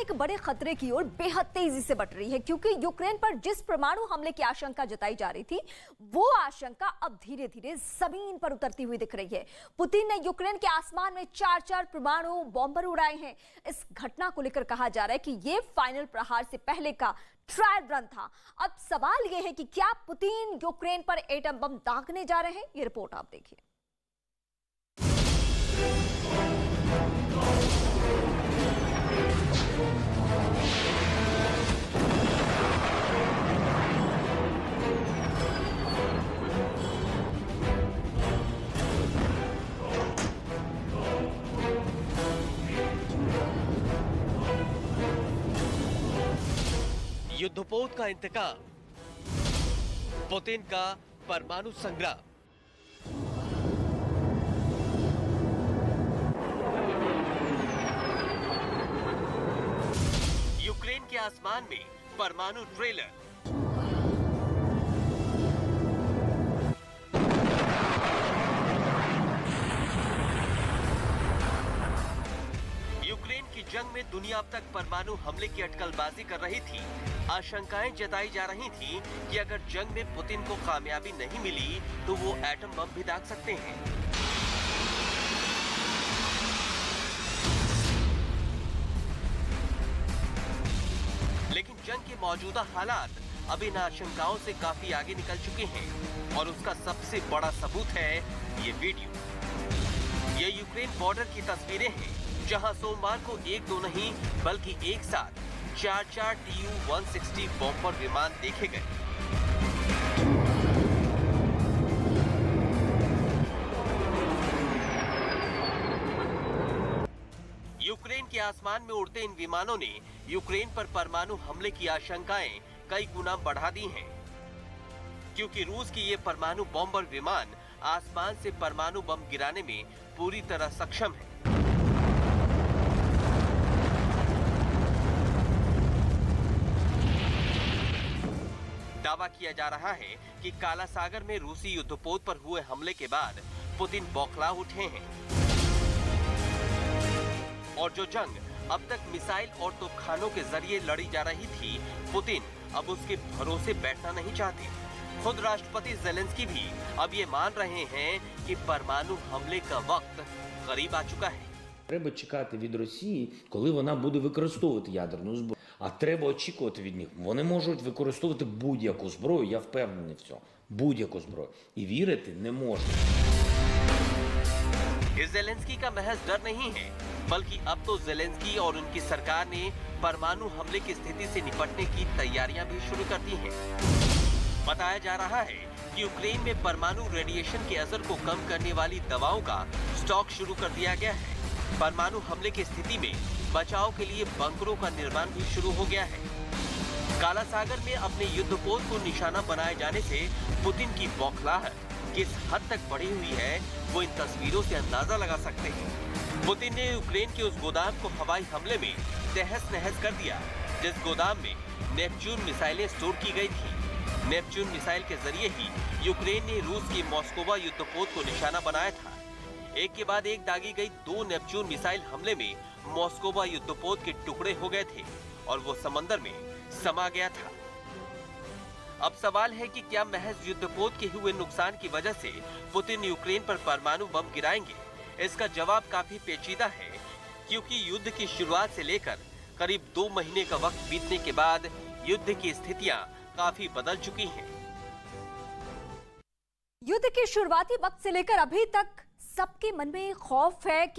एक बड़े खतरे की ओर बेहद तेजी से बढ़ रही है, क्योंकि यूक्रेन पर जिस परमाणु हमले की आशंका जताई जा रही थी, वो आशंका अब धीरे धीरे जमीन पर उतरती हुई दिख रही है। पुतिन ने यूक्रेन के आसमान में 4 परमाणु बॉम्बर उड़ाए हैं। इस घटना को लेकर कहा जा रहा है कि ये फाइनल प्रहार से पहले का ट्रायल रन था। अब सवाल यह है कि क्या पुतिन यूक्रेन पर एटम बम दागने जा रहे हैं? ये रिपोर्ट आप देखिए। युद्धपोत का इंतकाम, पुतिन का परमाणु संग्राम। यूक्रेन के आसमान में परमाणु ट्रेलर। यूक्रेन की जंग में दुनिया अब तक परमाणु हमले की अटकलबाजी कर रही थी। आशंकाएं जताई जा रही थी कि अगर जंग में पुतिन को कामयाबी नहीं मिली तो वो एटम बम भी दाग सकते हैं। लेकिन जंग के मौजूदा हालात अब इन आशंकाओं से काफी आगे निकल चुके हैं और उसका सबसे बड़ा सबूत है ये वीडियो। ये यूक्रेन बॉर्डर की तस्वीरें हैं, जहां सोमवार को एक दो नहीं बल्कि एक साथ 4 Tu-160 बॉम्बर विमान देखे गए। यूक्रेन के आसमान में उड़ते इन विमानों ने यूक्रेन पर परमाणु हमले की आशंकाएं कई गुना बढ़ा दी हैं, क्योंकि रूस की ये परमाणु बॉम्बर विमान आसमान से परमाणु बम गिराने में पूरी तरह सक्षम है। दावा किया जा रहा है कि काला सागर में रूसी युद्धपोत पर हुए हमले के बाद पुतिन बौखला उठे हैं और जो जंग अब तक मिसाइल और तोपखानों के जरिए लड़ी जा रही थी, पुतिन अब उसके भरोसे बैठना नहीं चाहते। खुद राष्ट्रपति ज़ेलेंस्की भी अब ये मान रहे हैं कि परमाणु हमले का वक्त करीब आ चुका है। Треба чекати від Росії, коли вона буде використовувати ядерну зброю. А треба очікувати від них. Вони можуть використовувати будь-яку зброю, я впевнений в цьому. Будь-яку зброю. І вірити не можна. ज़ेलेंस्की का महज डर नहीं है, बल्कि अब तो ज़ेलेंस्की और उनकी सरकार ने परमाणु हमले की स्थिति से निपटने की तैयारियां भी शुरू कर दी हैं। बताया जा रहा है कि यूक्रेन में परमाणु रेडिएशन के असर को कम करने वाली दवाओं का स्टॉक शुरू कर दिया गया है। परमाणु हमले की स्थिति में बचाव के लिए बंकरों का निर्माण भी शुरू हो गया है। काला सागर में अपने युद्धपोत को निशाना बनाए जाने से पुतिन की बौखलाहट किस हद तक बढ़ी हुई है, वो इन तस्वीरों से अंदाजा लगा सकते हैं। पुतिन ने यूक्रेन के उस गोदाम को हवाई हमले में तहस नहस कर दिया, जिस गोदाम में नेपच्यून मिसाइलें स्टोर की गई थी। नेपच्यून मिसाइल के जरिए ही यूक्रेन ने रूस की मॉस्कोवा युद्धपोत को निशाना बनाया था। एक के बाद एक दागी गई 2 नेपच्यून मिसाइल हमले में मॉस्कोवा युद्धपोत के टुकड़े हो गए थे और वो समंदर में समा गया था। अब सवाल है कि क्या महज युद्धपोत के हुए नुकसान की वजह से पुतिन यूक्रेन पर परमाणु बम गिराएंगे? इसका जवाब काफी पेचीदा है, क्योंकि युद्ध की शुरुआत से लेकर करीब 2 महीने का वक्त बीतने के बाद युद्ध की स्थितियां काफी बदल चुकी हैं। युद्ध के शुरुआती वक्त से लेकर अभी तक सबके मन में खौफ है कि